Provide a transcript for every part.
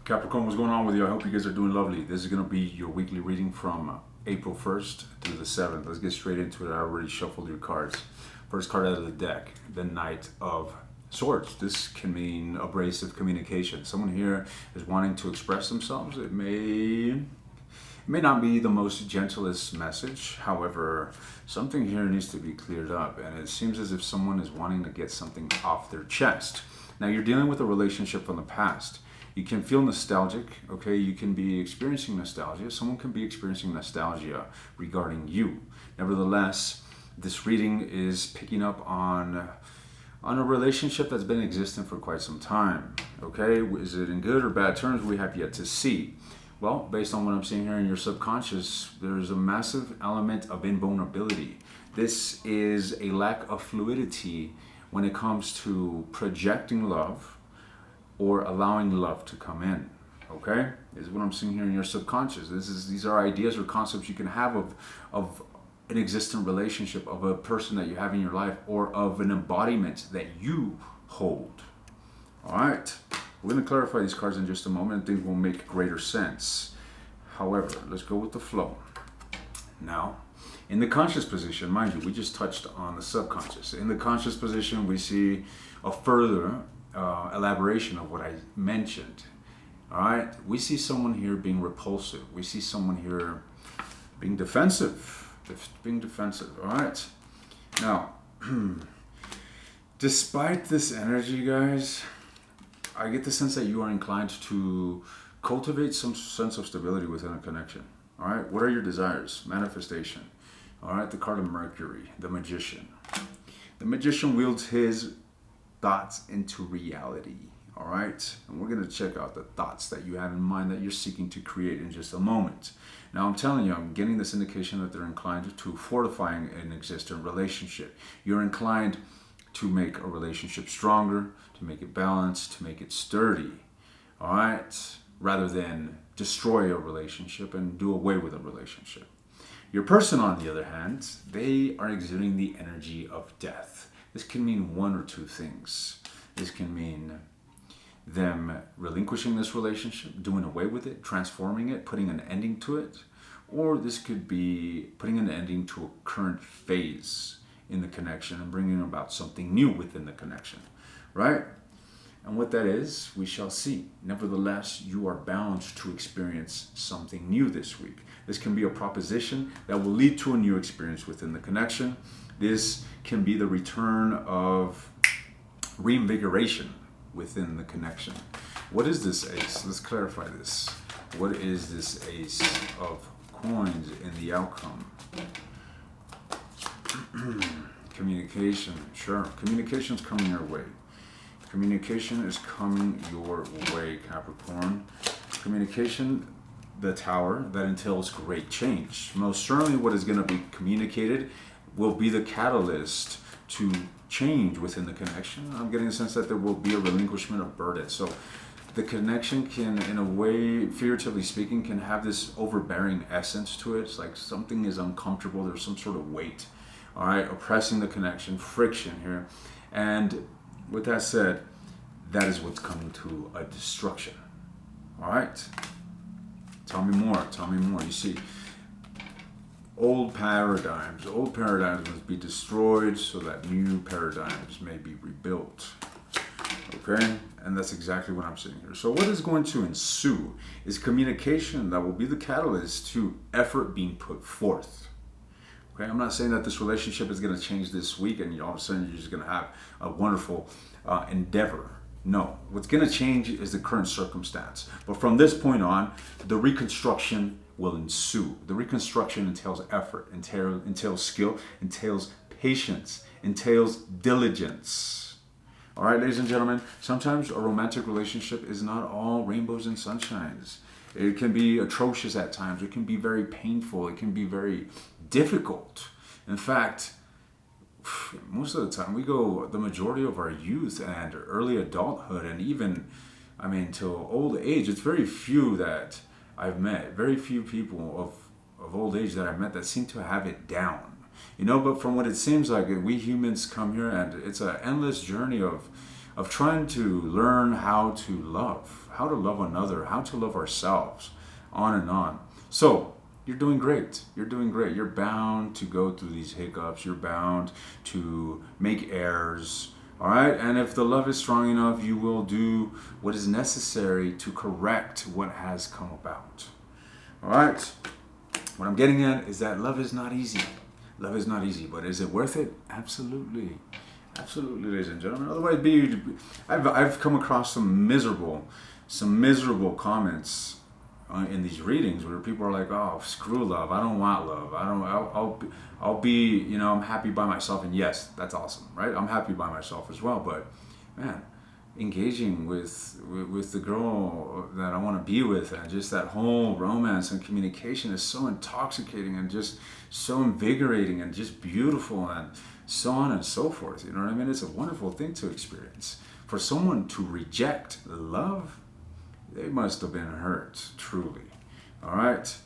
Capricorn, what's going on with you? I hope you guys are doing lovely. This is going to be your weekly reading from April 1st to the 7th. Let's get straight into it. I already shuffled your cards. First card out of the deck, the Knight of Swords. This can mean abrasive communication. Someone here is wanting to express themselves. It may not be the most gentlest message. However, something here needs to be cleared up. And it seems as if someone is wanting to get something off their chest. Now, you're dealing with a relationship from the past. You can feel nostalgic, okay? You can be experiencing nostalgia. Someone can be experiencing nostalgia regarding you. Nevertheless, this reading is picking up on a relationship that's been existing for quite some time, okay? Is it in good or bad terms? We have yet to see. Well, based on what I'm seeing here in your subconscious, there's a massive element of invulnerability. This is a lack of fluidity when it comes to projecting love or allowing love to come in, okay? This is what I'm seeing here in your subconscious. These are ideas or concepts you can have of an existent relationship, of a person that you have in your life, or of an embodiment that you hold. All right, we're gonna clarify these cards in just a moment and things will make greater sense. However, let's go with the flow. Now, in the conscious position, mind you, we just touched on the subconscious. In the conscious position, we see a further elaboration of what I mentioned. All right, we see someone here being repulsive. We see someone here being defensive. All right. Now, despite this energy, guys, I get the sense that you are inclined to cultivate some sense of stability within a connection. All right. What are your desires? Manifestation. All right. The card of Mercury, the Magician. The Magician wields his thoughts into reality. All right, and we're going to check out the thoughts that you have in mind that you're seeking to create in just a moment. Now, I'm telling you, I'm getting this indication that they're inclined to fortifying an existing relationship. You're inclined to make a relationship stronger, to make it balanced, to make it sturdy. All right, rather than destroy a relationship and do away with a relationship. Your person, on the other hand, they are exuding the energy of death. This can mean one or two things. This can mean them relinquishing this relationship, doing away with it, transforming it, putting an ending to it. Or this could be putting an ending to a current phase in the connection and bringing about something new within the connection, right? And what that is, we shall see. Nevertheless, you are bound to experience something new this week. This can be a proposition that will lead to a new experience within the connection. This can be the return of reinvigoration within the connection. What is this ace? Let's clarify this. What is this ace of coins in the outcome? Communication. Sure. Communication is coming your way. Communication is coming your way, Capricorn. Communication, the Tower, that entails great change. Most certainly what is going to be communicated will be the catalyst to change within the connection. I'm getting a sense that there will be a relinquishment of burden. So the connection can, in a way, figuratively speaking, can have this overbearing essence to it. It's like something is uncomfortable. There's some sort of weight, all right, oppressing the connection, friction here. And with that said, that is what's coming to a destruction. All right. Tell me more. You see, old paradigms must be destroyed so that new paradigms may be rebuilt. Okay? And that's exactly what I'm saying here. So what is going to ensue is communication that will be the catalyst to effort being put forth. Okay? I'm not saying that this relationship is going to change this week and all of a sudden you're just going to have a wonderful endeavor. No. What's going to change is the current circumstance. But from this point on, the reconstruction will ensue. The reconstruction entails effort, entails skill, entails patience, entails diligence. All right, ladies and gentlemen, sometimes a romantic relationship is not all rainbows and sunshines. It can be atrocious at times. It can be very painful. It can be very difficult. In fact, most of the time we go the majority of our youth and early adulthood and even, till old age, it's very few that I've met, very few people of old age that I've met that seem to have it down. But from what it seems like, we humans come here and it's an endless journey of trying to learn how to love, how to love another, how to love ourselves, on and on. So you're doing great. You're doing great. You're bound to go through these hiccups. You're bound to make errors. All right. And if the love is strong enough, you will do what is necessary to correct what has come about. All right. What I'm getting at is that love is not easy. Love is not easy, but is it worth it? Absolutely. Absolutely, ladies and gentlemen. Otherwise, I've come across some miserable comments in these readings where people are like, "Oh, screw love. I don't want love. I'll be, I'm happy by myself." And yes, that's awesome, right? I'm happy by myself as well. But man, engaging with the girl that I want to be with, and just that whole romance and communication is so intoxicating and just so invigorating and just beautiful and so on and so forth. You know what I mean? It's a wonderful thing to experience. For someone to reject love, they must have been hurt, truly. All right.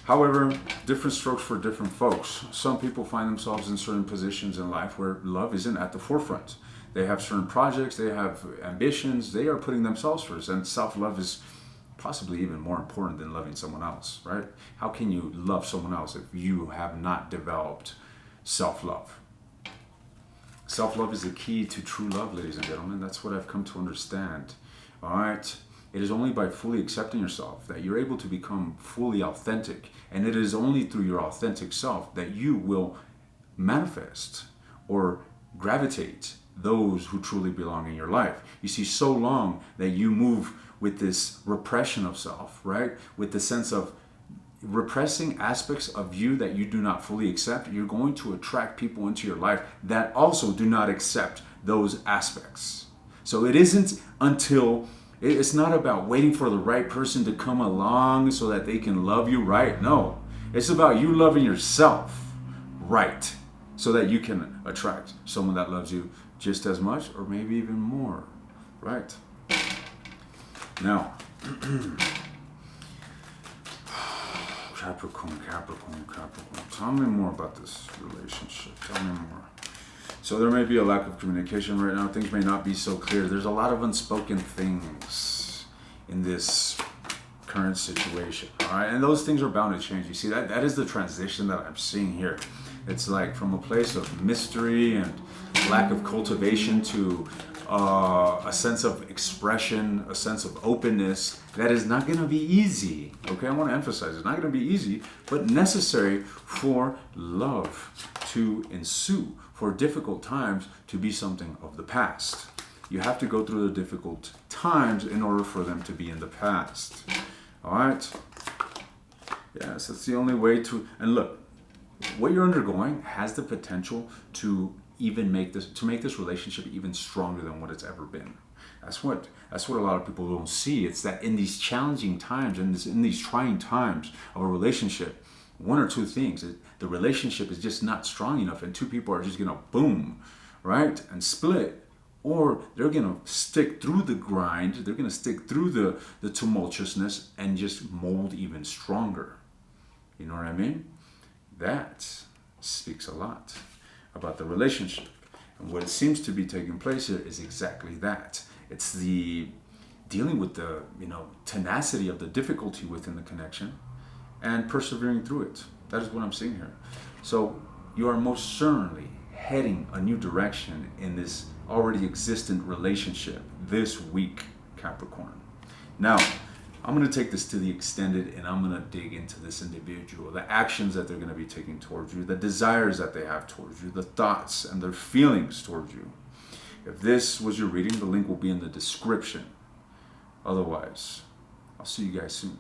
However, different strokes for different folks. Some people find themselves in certain positions in life where love isn't at the forefront. They have certain projects, they have ambitions, they are putting themselves first, and self-love is possibly even more important than loving someone else, right? How can you love someone else if you have not developed self-love? Self-love is the key to true love, ladies and gentlemen. That's what I've come to understand. All right? It is only by fully accepting yourself that you're able to become fully authentic. And it is only through your authentic self that you will manifest or gravitate those who truly belong in your life. You see, so long that you move with this repression of self, right? With the sense of repressing aspects of you that you do not fully accept, you're going to attract people into your life that also do not accept those aspects. So it's not about waiting for the right person to come along so that they can love you right. No, it's about you loving yourself right so that you can attract someone that loves you just as much or maybe even more, right? Now, Capricorn. Tell me more about this relationship. Tell me more. So there may be a lack of communication right now. Things may not be so clear. There's a lot of unspoken things in this current situation. All right, and those things are bound to change. You see, that is the transition that I'm seeing here. It's like from a place of mystery and lack of cultivation to a sense of expression, a sense of openness that is not going to be easy. Okay, I want to emphasize it's not going to be easy, but necessary for love to ensue, for difficult times to be something of the past. You have to go through the difficult times in order for them to be in the past. All right? Yes, that's the only way to. And look, what you're undergoing has the potential to even make this relationship even stronger than what it's ever been. That's what a lot of people don't see. It's that in these challenging times, in these trying times of a relationship, one or two things. The relationship is just not strong enough, and two people are just gonna boom, right, and split, or they're gonna stick through the grind. They're gonna stick through the tumultuousness and just mold even stronger. You know what I mean? That speaks a lot about the relationship. And what seems to be taking place here is exactly that. It's the dealing with the tenacity of the difficulty within the connection and persevering through it. That is what I'm seeing here. So you are most certainly heading a new direction in this already existent relationship this week, Capricorn. Now, I'm going to take this to the extended, and I'm going to dig into this individual, the actions that they're going to be taking towards you, the desires that they have towards you, the thoughts and their feelings towards you. If this was your reading, the link will be in the description. Otherwise, I'll see you guys soon.